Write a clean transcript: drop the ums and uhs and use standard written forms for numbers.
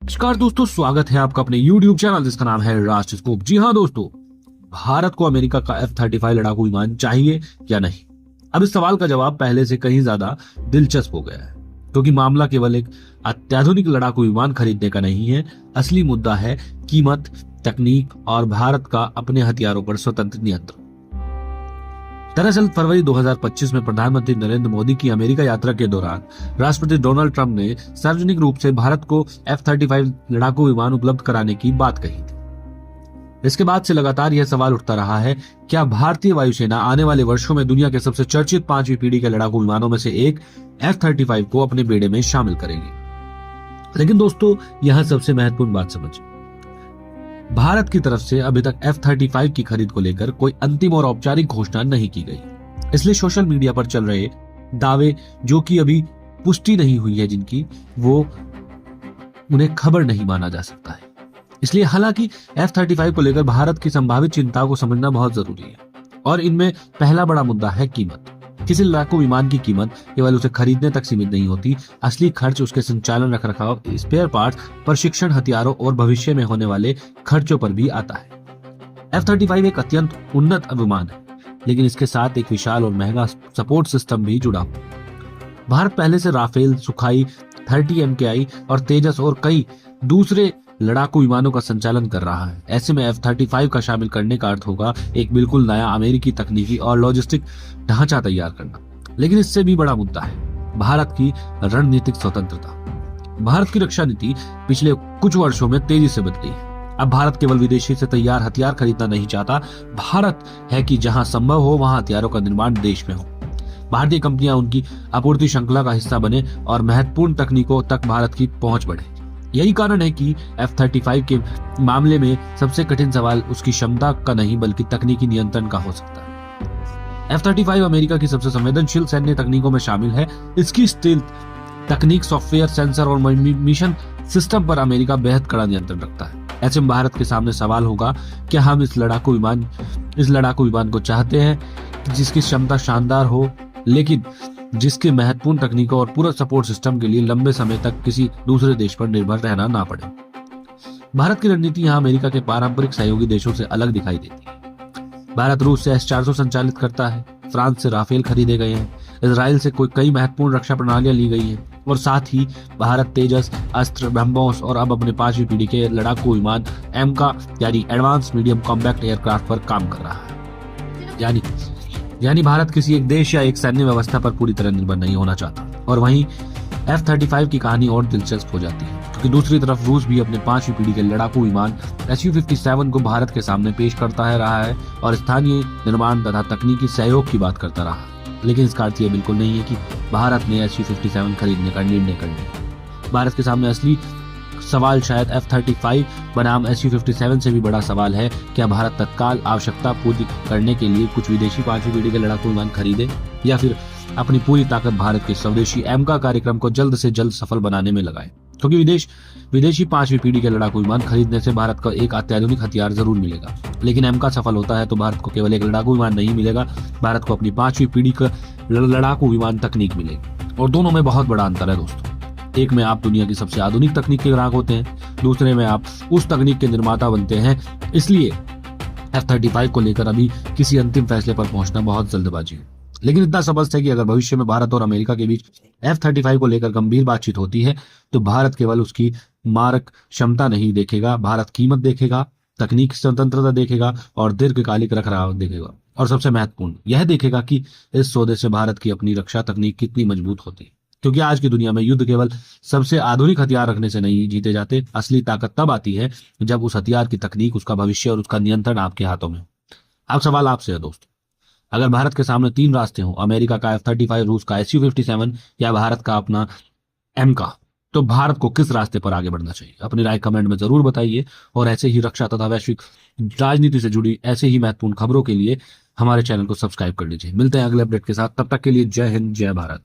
नमस्कार दोस्तों, स्वागत है आपका अपने YouTube चैनल जिसका नाम है राष्ट्र स्कूप। जी हाँ दोस्तों, भारत को अमेरिका का F-35 लड़ाकू विमान चाहिए या नहीं? अब इस सवाल का जवाब पहले से कहीं ज्यादा दिलचस्प हो गया है, क्योंकि मामला केवल एक अत्याधुनिक लड़ाकू विमान खरीदने का नहीं है। असली मुद्दा है कीमत, तकनीक और भारत का अपने हथियारों पर स्वतंत्र नियंत्रण। दरअसल फरवरी 2025 में प्रधानमंत्री नरेंद्र मोदी की अमेरिका यात्रा के दौरान राष्ट्रपति डोनाल्ड ट्रंप ने सार्वजनिक रूप से भारत को F-35 लड़ाकू विमान उपलब्ध कराने की बात कही थी। इसके बाद से लगातार यह सवाल उठता रहा है, क्या भारतीय वायुसेना आने वाले वर्षों में दुनिया के सबसे चर्चित 5वीं पीढ़ी के लड़ाकू विमानों में से एक F-35 को अपने बेड़े में शामिल करेगी? लेकिन दोस्तों, यहां सबसे महत्वपूर्ण बात समझिए, भारत की तरफ से अभी तक F-35 की खरीद को लेकर कोई अंतिम और औपचारिक घोषणा नहीं की गई। इसलिए सोशल मीडिया पर चल रहे दावे, जो कि अभी पुष्टि नहीं हुई है जिनकी, वो उन्हें खबर नहीं माना जा सकता है। इसलिए हालांकि F-35 को लेकर भारत की संभावित चिंता को समझना बहुत जरूरी है, और इनमें पहला बड़ा मुद्दा है कीमत। किसी लड़ाकू विमान की कीमत केवल उसे खरीदने तक सीमित नहीं होती। असली खर्च उसके संचालन, रखरखाव, स्पेयर पार्ट्स, प्रशिक्षण, हथियारों और भविष्य में होने वाले खर्चों पर भी आता है। F-35 एक अत्यंत उन्नत विमान है, लेकिन इसके साथ एक विशाल और महंगा सपोर्ट सिस्टम भी जुड़ा हुआ। भारत पहले से राफेल, सुखाई, 30 MKI और तेजस और कई दूसरे लड़ाकू विमानों का संचालन कर रहा है। ऐसे में F-35 का शामिल करने का अर्थ होगा एक बिल्कुल नया अमेरिकी तकनीकी और लॉजिस्टिक ढांचा तैयार करना। लेकिन इससे भी बड़ा मुद्दा है भारत की रणनीतिक स्वतंत्रता। भारत की रक्षा नीति पिछले कुछ वर्षों में तेजी से बदली है। अब भारत केवल विदेशी से तैयार हथियार खरीदना नहीं चाहता। भारत है कि जहां संभव हो वहां हथियारों का निर्माण देश में हो, भारतीय कंपनियां उनकी आपूर्ति श्रृंखला का हिस्सा बने और महत्वपूर्ण तकनीकों तक भारत की पहुंच बढ़े। यही कारण है कि F-35 के मामले में सबसे कठिन सवाल उसकी क्षमता का नहीं बल्कि तकनीकी नियंत्रण का हो सकता है। F-35 अमेरिका की सबसे संवेदनशील सैन्य तकनीकों में शामिल है। इसकी स्टील्थ तकनीक, सॉफ्टवेयर, सेंसर और मिशन सिस्टम पर अमेरिका बेहद कड़ा नियंत्रण रखता है। ऐसे में भारत के सामने सवाल होगा, क्या हम इस लड़ाकू विमान को चाहते हैं जिसकी क्षमता शानदार हो, लेकिन जिसके महत्वपूर्ण तकनीकों और पूरा सपोर्ट सिस्टम के लिए लंबे समय तक किसी दूसरे देश पर निर्भर रहना ना पड़े। भारत की रणनीति यहाँ अमेरिका के पारंपरिक सहयोगी देशों से अलग दिखाई देती है। भारत रूस से S-400 संचालित करता है, फ्रांस से राफेल खरीदे गए हैं, इजराइल से कई महत्वपूर्ण रक्षा प्रणालियां ली गई हैं, और साथ ही भारत तेजस, अस्त्र, ब्रह्मोस और अब अपने 5वीं पीढ़ी के लड़ाकू विमान MCA यानी एडवांस मीडियम कॉम्पैक्ट एयरक्राफ्ट पर काम कर रहा है। यानी भारत किसी एक देश या एक सैन्य व्यवस्था पर पूरी तरह निर्भर नहीं होना चाहता। और वहीं F-35 की कहानी और दिलचस्प हो जाती है, क्योंकि दूसरी तरफ रूस भी अपने 5वीं पीढ़ी के लड़ाकू विमान Su-57 को भारत के सामने पेश करता रहा है और स्थानीय निर्माण तथा तकनीकी सहयोग की बात करता रहा है। लेकिन इसका अर्थ यह बिल्कुल नहीं है कि भारत ने Su-57 खरीदने का निर्णय कर लिया। भारत के सामने असली सवाल शायद F-35 बनाम Su-57 से भी बड़ा सवाल है, क्या भारत तत्काल आवश्यकता पूरी करने के लिए कुछ विदेशी 5वीं पीढ़ी के लड़ाकू विमान खरीदे, या फिर अपनी पूरी ताकत भारत के स्वदेशी MCA कार्यक्रम को जल्द से जल्द सफल बनाने में लगाए। क्योंकि विदेशी 5वीं पीढ़ी के लड़ाकू विमान खरीदने से भारत को एक अत्याधुनिक हथियार जरूर मिलेगा, लेकिन MCA सफल होता है तो भारत को केवल एक लड़ाकू विमान नहीं मिलेगा, भारत को अपनी 5वीं पीढ़ी का लड़ाकू विमान तकनीक मिलेगी। और दोनों में बहुत बड़ा अंतर है दोस्तों। एक में आप दुनिया की सबसे आधुनिक तकनीक के ग्राहक होते हैं, दूसरे में आप उस तकनीक के निर्माता बनते हैं। इसलिए F-35 को लेकर अभी किसी अंतिम फैसले पर पहुंचना बहुत जल्दबाजी है। लेकिन इतना स्पष्ट है कि अगर भविष्य में भारत और अमेरिका के बीच F-35 को लेकर गंभीर बातचीत होती है, तो भारत केवल उसकी मारक क्षमता नहीं देखेगा, भारत कीमत देखेगा, तकनीक स्वतंत्रता देखेगा और दीर्घकालिक रखरखाव देखेगा। और सबसे महत्वपूर्ण यह देखेगा कि इस सौदे से भारत की अपनी रक्षा तकनीक कितनी मजबूत होती है। क्योंकि आज की दुनिया में युद्ध केवल सबसे आधुनिक हथियार रखने से नहीं जीते जाते। असली ताकत तब आती है जब उस हथियार की तकनीक, उसका भविष्य और उसका नियंत्रण आपके हाथों में हो। अब सवाल आपसे है दोस्तों, अगर भारत के सामने 3 रास्ते हों, अमेरिका का F-35, रूस का Su-57 या भारत का अपना MCA, तो भारत को किस रास्ते पर आगे बढ़ना चाहिए? अपनी राय कमेंट में जरूर बताइए। और ऐसे ही रक्षा तथा वैश्विक राजनीति से जुड़ी ऐसे ही महत्वपूर्ण खबरों के लिए हमारे चैनल को सब्सक्राइब कर लीजिए। मिलते हैं अगले अपडेट के साथ, तब तक के लिए जय हिंद, जय भारत।